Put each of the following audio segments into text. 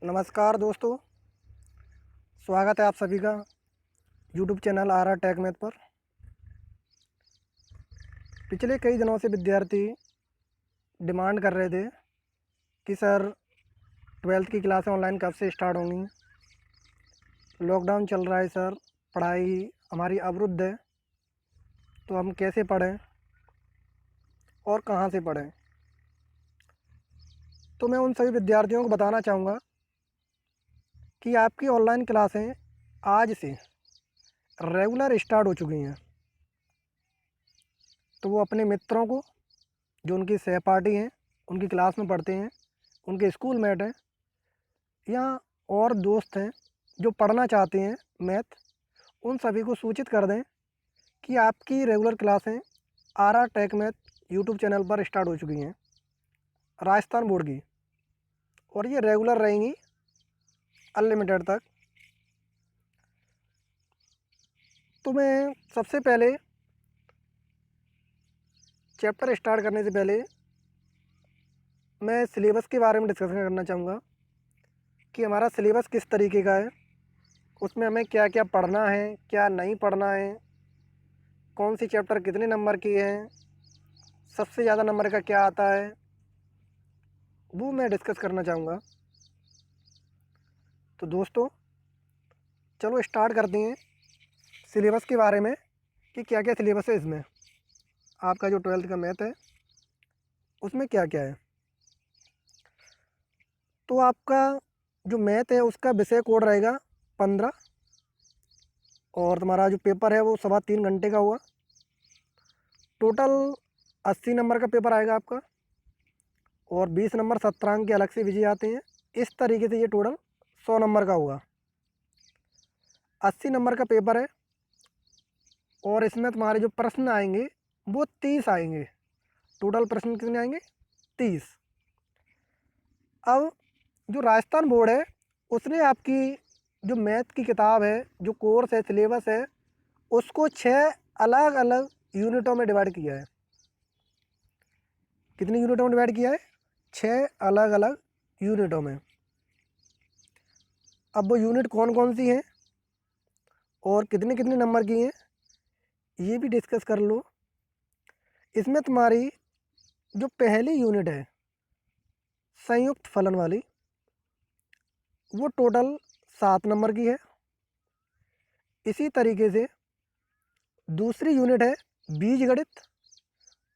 नमस्कार दोस्तों, स्वागत है आप सभी का YouTube channel R R Tech Math पर। पिछले कई दिनों से विद्यार्थी डिमांड कर रहे थे कि सर 12th की क्लासें ऑनलाइन कब से स्टार्ट होंगी। लॉकडाउन चल रहा है सर, पढ़ाई हमारी अवरुद्ध है, तो हम कैसे पढ़ें और कहाँ से पढ़ें। तो मैं उन सभी विद्यार्थियों को बताना चाहूँगा कि आपकी ऑनलाइन क्लासें आज से रेगुलर स्टार्ट हो चुकी हैं। तो वो अपने मित्रों को, जो उनकी सहपाठी हैं, उनकी क्लास में पढ़ते हैं, उनके स्कूल मेट हैं या और दोस्त हैं जो पढ़ना चाहते हैं मैथ, उन सभी को सूचित कर दें कि आपकी रेगुलर क्लासें R R Tech Math YouTube channel पर स्टार्ट हो चुकी हैं राजस्थान बोर्ड की, और ये रेगुलर रहेंगी अनलिमिटेड तक। तो मैं सबसे पहले चैप्टर स्टार्ट करने से पहले मैं सिलेबस के बारे में डिस्कशन करना चाहूँगा कि हमारा सिलेबस किस तरीके का है, उसमें हमें क्या क्या पढ़ना है, क्या नहीं पढ़ना है, कौन सी चैप्टर कितने नंबर की हैं, सबसे ज़्यादा नंबर का क्या आता है, वो मैं डिस्कस करना चाहूँगा। तो दोस्तों चलो स्टार्ट करते हैं सिलेबस के बारे में कि क्या क्या सिलेबस है इसमें। आपका जो 12th का मैथ है उसमें क्या क्या है। तो आपका जो मैथ है उसका विषय कोड रहेगा 15, और तुम्हारा जो पेपर है वो 3.25 घंटे का हुआ। टोटल 80 नंबर का पेपर आएगा आपका, और 20 नंबर सत्रांक के अलग से विषय आते हैं। इस तरीके से ये टोटल 100 नंबर का होगा। 80 नंबर का पेपर है, और इसमें तुम्हारे जो प्रश्न आएंगे वो 30 आएंगे। टोटल प्रश्न कितने आएंगे? 30। अब जो राजस्थान बोर्ड है उसने आपकी जो मैथ की किताब है, जो कोर्स है, सिलेबस है, उसको 6 अलग अलग यूनिटों में डिवाइड किया है। कितनी यूनिटों में डिवाइड किया है? 6 अलग अलग यूनिटों में। अब वो यूनिट कौन कौन सी हैं और कितने कितने नंबर की हैं, ये भी डिस्कस कर लो। इसमें तुम्हारी जो पहली यूनिट है संयुक्त फलन वाली, वो टोटल 7 नंबर की है। इसी तरीके से दूसरी यूनिट है बीजगणित,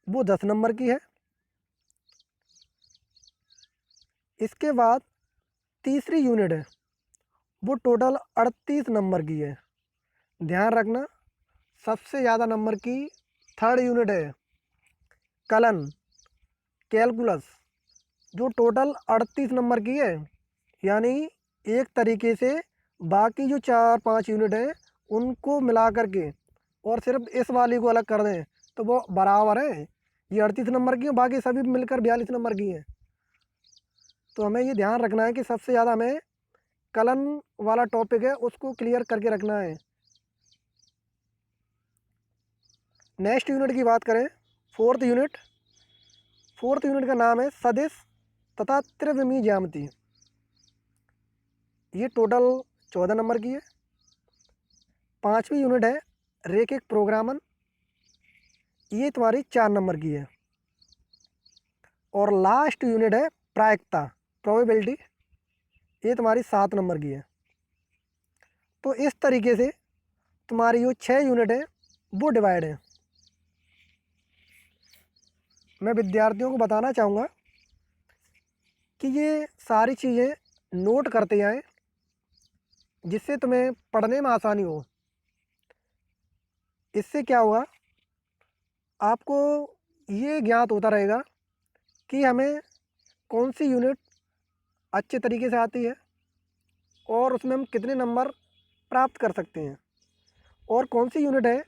वो 10 नंबर की है। इसके बाद तीसरी यूनिट है वो टोटल 38 नंबर की है। ध्यान रखना, सबसे ज़्यादा नंबर की थर्ड यूनिट है कलन कैलकुलस, जो टोटल 38 नंबर की है। यानी एक तरीके से बाकी जो 4-5 यूनिट हैं उनको मिला करके और सिर्फ इस वाली को अलग कर दें तो वो बराबर है। ये 38 नंबर की है, बाकी सभी मिलकर 42 नंबर की हैं। तो हमें ये ध्यान रखना है कि सबसे ज़्यादा हमें कलन वाला टॉपिक है उसको क्लियर करके रखना है। नेक्स्ट यूनिट की बात करें, फोर्थ यूनिट। फोर्थ यूनिट का नाम है सदिश तथा त्रिविमीय ज्यामिति। ये टोटल 14 नंबर की है। पांचवी यूनिट है रेखिक प्रोग्रामन, ये तुम्हारी 4 नंबर की है। और लास्ट यूनिट है प्रायिकता प्रोबेबिलिटी, ये तुम्हारी 7 नंबर की है। तो इस तरीके से तुम्हारी जो 6 यूनिट है वो डिवाइड है। मैं विद्यार्थियों को बताना चाहूँगा कि ये सारी चीज़ें नोट करते जाएं, जिससे तुम्हें पढ़ने में आसानी हो। इससे क्या होगा, आपको ये ज्ञात होता रहेगा कि हमें कौन सी यूनिट अच्छे तरीके से आती है और उसमें हम कितने नंबर प्राप्त कर सकते हैं, और कौन सी यूनिट है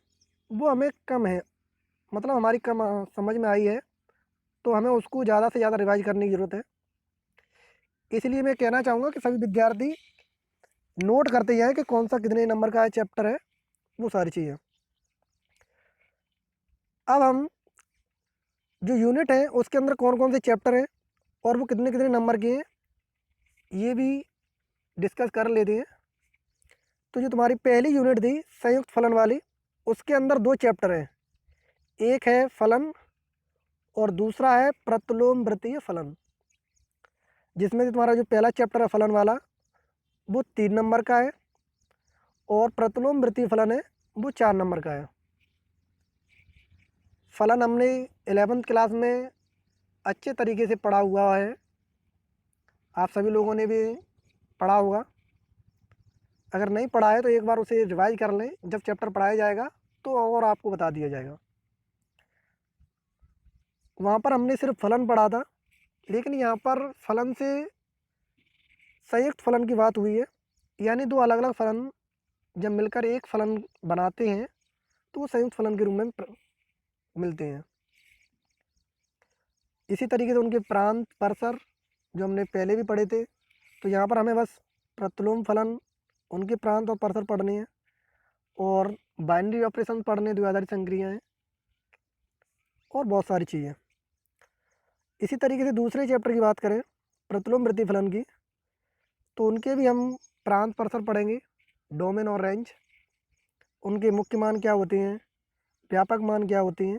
वो हमें कम है, मतलब हमारी कम समझ में आई है, तो हमें उसको ज़्यादा से ज़्यादा रिवाइज करने की ज़रूरत है। इसलिए मैं कहना चाहूँगा कि सभी विद्यार्थी नोट करते जाएं कि कौन सा कितने नंबर का चैप्टर है, वो सारी चीज़ें। अब हम जो यूनिट है उसके अंदर कौन कौन से चैप्टर हैं और वो कितने कितने नंबर के हैं, ये भी डिस्कस कर लेते हैं। तो जो तुम्हारी पहली यूनिट थी संयुक्त फलन वाली, उसके अंदर 2 चैप्टर हैं, एक है फलन और दूसरा है प्रतिलोमवृत्तीय फलन। जिसमें से तुम्हारा जो पहला चैप्टर है फलन वाला, वो 3 नंबर का है, और प्रतिलोमवृत्तीय फलन है वो 4 नंबर का है। फलन हमने 11th क्लास में अच्छे तरीके से पढ़ा हुआ है, आप सभी लोगों ने भी पढ़ा होगा। अगर नहीं पढ़ा है तो एक बार उसे रिवाइज कर लें, जब चैप्टर पढ़ाया जाएगा तो और आपको बता दिया जाएगा। वहाँ पर हमने सिर्फ फलन पढ़ा था, लेकिन यहाँ पर फलन से संयुक्त फलन की बात हुई है, यानी 2 अलग अलग फलन जब मिलकर एक फलन बनाते हैं तो वो संयुक्त फलन के रूप में मिलते हैं। इसी तरीके से उनके प्रांत परसर जो हमने पहले भी पढ़े थे, तो यहाँ पर हमें बस प्रतिलोम फलन, उनके प्रांत और परसर पढ़ने हैं, और बाइनरी ऑपरेशन पढ़ने, द्विआधारी संक्रियाएँ और बहुत सारी चीज़ें। इसी तरीके से दूसरे चैप्टर की बात करें प्रतिलोमवृत्तीय फलन की, तो उनके भी हम प्रांत परसर पढ़ेंगे, डोमेन और रेंज, उनके मुख्य मान क्या होते हैं, व्यापक मान क्या होते हैं,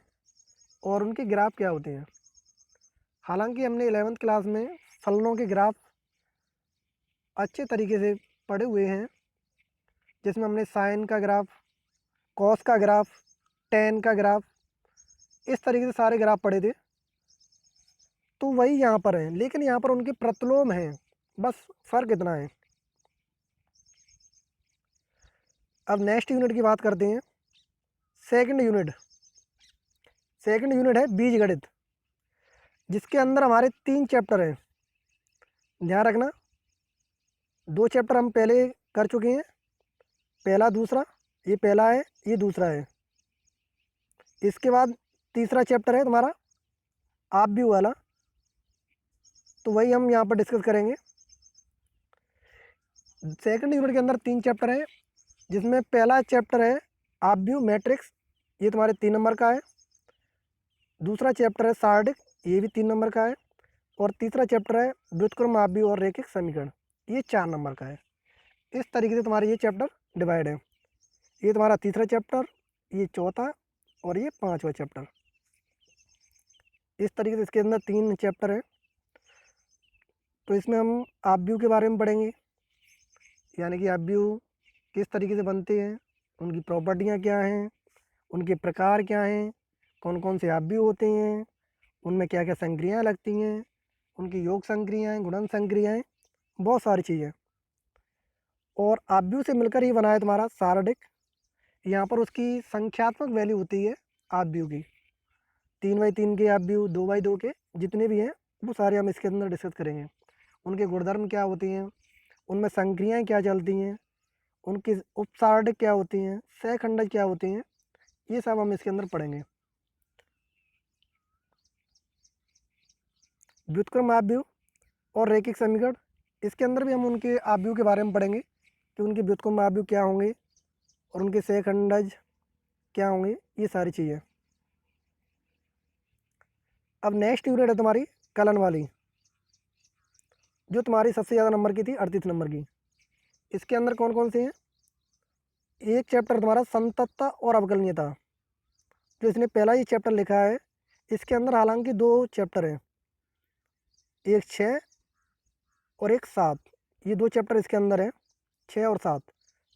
और उनके ग्राफ क्या होते हैं। हालांकि हमने 11th क्लास में फलनों के ग्राफ अच्छे तरीके से पढ़े हुए हैं, जिसमें हमने साइन का ग्राफ, कॉस का ग्राफ, टेन का ग्राफ, इस तरीके से सारे ग्राफ पढ़े थे। तो वही यहाँ पर हैं, लेकिन यहाँ पर उनके प्रतिलोम हैं, बस फ़र्क इतना है। अब नेक्स्ट यूनिट की बात करते हैं। सेकंड यूनिट है बीजगणित, जिसके अंदर हमारे 3 चैप्टर हैं। ध्यान रखना, 2 चैप्टर हम पहले कर चुके हैं, पहला दूसरा, ये पहला है ये दूसरा है। इसके बाद तीसरा चैप्टर है तुम्हारा आप भी वाला, तो वही हम यहाँ पर डिस्कस करेंगे। सेकंड यूनिट के अंदर 3 चैप्टर हैं, जिसमें पहला चैप्टर है आप व्यू मैट्रिक्स, ये तुम्हारे 3 नंबर का है। दूसरा चैप्टर है सारडिक, ये भी 3 नंबर का है। और तीसरा चैप्टर है व्युत्क्रम आव्यूह और रैखिक समीकरण, ये 4 नंबर का है। इस तरीके से तुम्हारे ये चैप्टर डिवाइड है। ये तुम्हारा तीसरा चैप्टर, ये चौथा, और ये 5वां चैप्टर। इस तरीके से इसके अंदर 3 चैप्टर हैं। तो इसमें हम आव्यूह के बारे में पढ़ेंगे, यानी कि आव्यूह किस तरीके से बनते हैं, उनकी प्रॉपर्टियाँ क्या हैं, उनके प्रकार क्या हैं, कौन कौन से आव्यूह होते हैं, उनमें क्या क्या संक्रियाएँ लगती हैं, उनकी योग संक्रियाएँ, गुणन संक्रियाएँ, बहुत सारी चीज़ें। और आव्यूह से मिलकर ही बना है तुम्हारा सारडिक। यहाँ पर उसकी संख्यात्मक वैल्यू होती है आव्यूह की, 3x3 के आव्यूह, 2x2 के जितने भी हैं वो सारे हम इसके अंदर डिस्कस करेंगे। उनके गुणधर्म क्या होते हैं, उनमें संक्रियाएँ क्या चलती हैं, उनकी उपसारडिक क्या होती हैं, सहखंडज क्या होती हैं, ये सब हम इसके अंदर पढ़ेंगे। व्युत्क्रम आव्यूह और रैखिक समीकरण, इसके अंदर भी हम उनके आव्यूह के बारे में पढ़ेंगे कि उनके व्युत्क्रम आव्यूह क्या होंगे और उनके सहखंडज क्या होंगे, ये सारी चीज़ें। अब नेक्स्ट यूनिट है तुम्हारी कलन वाली, जो तुम्हारी सबसे ज़्यादा नंबर की थी, 38 नंबर की। इसके अंदर कौन कौन से हैं, एक चैप्टर तुम्हारा संततता और अवकलनीयता, जो इसने पहला ही चैप्टर लिखा है। इसके अंदर हालांकि 2 चैप्टर हैं, एक 6 और एक 7, ये 2 चैप्टर इसके अंदर हैं, 6 और 7।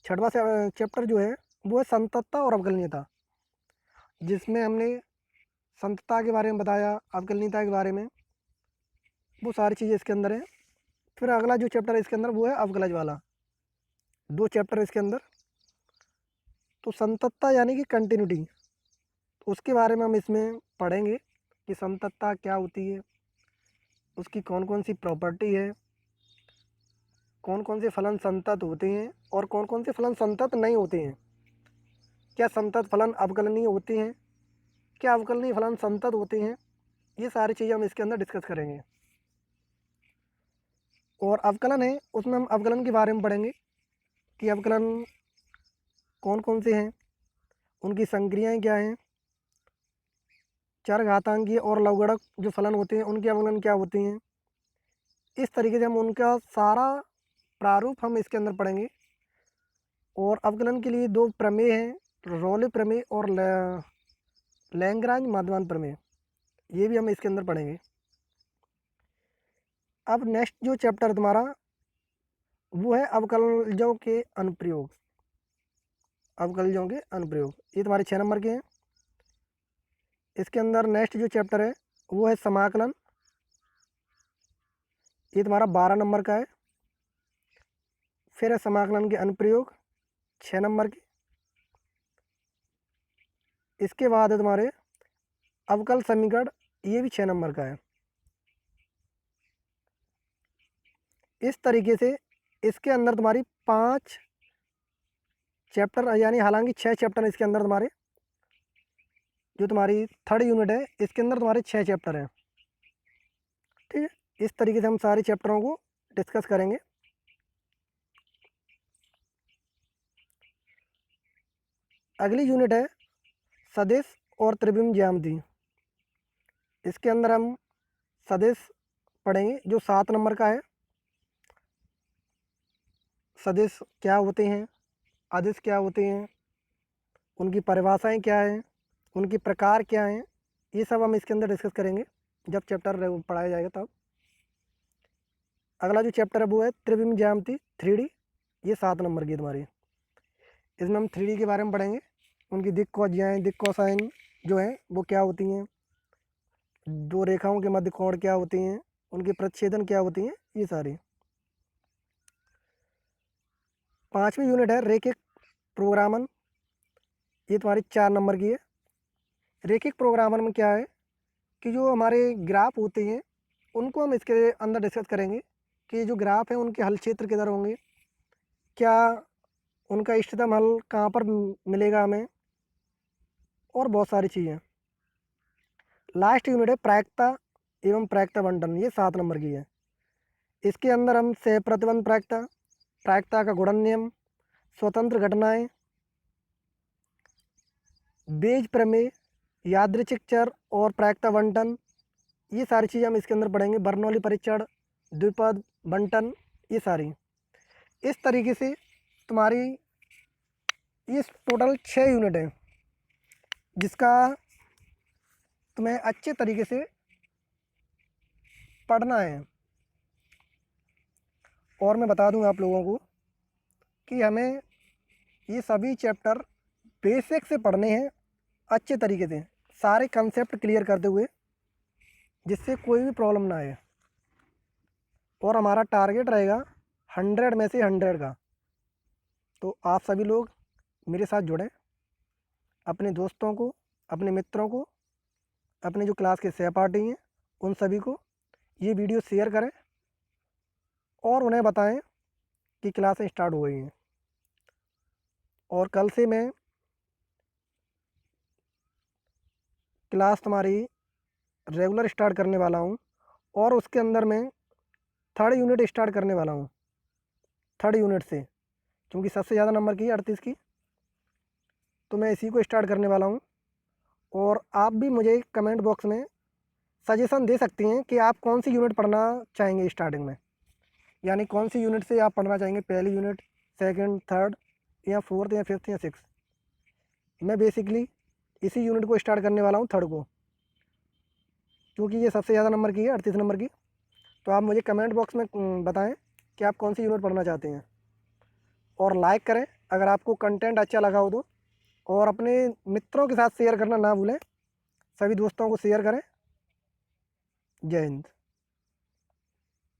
छठवां चैप्टर जो है वो है संततता और अवकलनीयता, जिसमें हमने संततता के बारे में बताया, अवकलनीयता के बारे में, वो सारी चीज़ें इसके अंदर हैं। फिर अगला जो चैप्टर है इसके अंदर वो है अवकलज वाला, 2 चैप्टर है इसके अंदर। तो संततता यानी कि कंटिन्यूटी, उसके बारे में हम इसमें पढ़ेंगे कि संततता क्या होती है, उसकी कौन कौन सी प्रॉपर्टी है, कौन कौन से फलन संतत होते हैं और कौन कौन से फलन संतत नहीं होते हैं, क्या संतत फलन अवकलनीय होते हैं, क्या अवकलनीय फलन संतत होते हैं, ये सारी चीज़ें हम इसके अंदर डिस्कस करेंगे। और अवकलन है, उसमें हम अवकलन के बारे में पढ़ेंगे कि अवकलन कौन कौन से हैं, उनकी संक्रियाएँ क्या हैं, चरघातांकीय और लवगणक जो फलन होते हैं उनके अवकलन क्या होते हैं। इस तरीके से हम उनका सारा प्रारूप हम इसके अंदर पढ़ेंगे। और अवकलन के लिए 2 प्रमेय हैं, रोले प्रमेय और लैग्रांज माध्यान्ह प्रमेय, ये भी हम इसके अंदर पढ़ेंगे। अब नेक्स्ट जो चैप्टर है तुम्हारा वो है अवकलजों के अनुप्रयोग। अवकलजों के अनुप्रयोग ये तुम्हारे 6 नंबर के हैं। इसके अंदर नेक्स्ट जो चैप्टर है वो है समाकलन, ये तुम्हारा 12 नंबर का है। फिर है समाकलन के अनुप्रयोग 6 नंबर की। इसके बाद है तुम्हारे अवकल समीकरण, ये भी 6 नंबर का है। इस तरीके से इसके अंदर तुम्हारी 5 चैप्टर, यानी हालांकि 6 चैप्टर इसके अंदर तुम्हारे, जो तुम्हारी 3rd यूनिट है इसके अंदर तुम्हारे 6 चैप्टर हैं। ठीक है, इस तरीके से हम सारे चैप्टरों को डिस्कस करेंगे। अगली यूनिट है सदिश और त्रिविम ज्यामिति। इसके अंदर हम सदिश पढ़ेंगे जो 7 नंबर का है। सदिश क्या होते हैं, अदिश क्या होते हैं, उनकी परिभाषाएं क्या हैं, उनके प्रकार क्या हैं, ये सब हम इसके अंदर डिस्कस करेंगे जब चैप्टर पढ़ाया जाएगा तब। अगला जो चैप्टर है वो है त्रिविम ज्यामिति 3D, ये 7 नंबर की तुम्हारी। इसमें हम 3D के बारे में पढ़ेंगे, उनकी दिक् कोज्याएँ, दिक् कोसाइन जो हैं वो क्या होती हैं, 2 रेखाओं के मध्य कोण क्या होती हैं, उनके प्रतिच्छेदन क्या होती हैं, ये सारी। 5वीं यूनिट है रैखिक प्रोग्रामन, ये तुम्हारी 4 नंबर की है। रैखिक प्रोग्रामन में क्या है कि जो हमारे ग्राफ होते हैं उनको हम इसके अंदर डिस्कस करेंगे कि जो ग्राफ हैं उनके हल क्षेत्र किधर होंगे, क्या उनका इष्टतम हल कहाँ पर मिलेगा हमें, और बहुत सारी चीज़ें। लास्ट यूनिट है प्रायिकता एवं प्रायिकता बंटन, ये 7 नंबर की है। इसके अंदर हम सह प्रतिबंध प्रायिकता, प्रायिकता का गुणन नियम, स्वतंत्र घटनाएं, बेज प्रमेय, यादृच्छिक चर और प्रायिकता बंटन, ये सारी चीज़ें हम इसके अंदर पढ़ेंगे। बर्नौली परीक्षण, द्विपद बंटन, ये सारी। इस तरीके से तुम्हारी ये टोटल 6 यूनिट है जिसका तुम्हें अच्छे तरीके से पढ़ना है। और मैं बता दूं आप लोगों को कि हमें ये सभी चैप्टर बेसिक से पढ़ने हैं अच्छे तरीके से, सारे कंसेप्ट क्लियर करते हुए, जिससे कोई भी प्रॉब्लम ना आए। और हमारा टारगेट रहेगा 100 में से 100 का। तो आप सभी लोग मेरे साथ जुड़ें, अपने दोस्तों को, अपने मित्रों को, अपने जो क्लास के सहपाठी हैं उन सभी को ये वीडियो शेयर करें और उन्हें बताएं कि क्लासें स्टार्ट हो गई हैं। और कल से मैं क्लास तुम्हारी रेगुलर स्टार्ट करने वाला हूँ, और उसके अंदर मैं 3rd यूनिट स्टार्ट करने वाला हूँ। 3rd यूनिट से, क्योंकि सबसे ज़्यादा नंबर की है 38 की, तो मैं इसी को स्टार्ट करने वाला हूँ। और आप भी मुझे कमेंट बॉक्स में सजेशन दे सकती हैं कि आप कौन सी यूनिट पढ़ना चाहेंगे स्टार्टिंग में, यानी कौन सी यूनिट से आप पढ़ना चाहेंगे, पहली यूनिट, सेकंड, थर्ड, या 4th या 5th या 6th। मैं बेसिकली इसी यूनिट को स्टार्ट करने वाला हूँ 3rd को, क्योंकि ये सबसे ज़्यादा नंबर की है 38 नंबर की। तो आप मुझे कमेंट बॉक्स में बताएं कि आप कौन सी यूनिट पढ़ना चाहते हैं, और लाइक करें अगर आपको कंटेंट अच्छा लगा हो तो, और अपने मित्रों के साथ शेयर करना ना भूलें। सभी दोस्तों को शेयर करें। जय हिंद।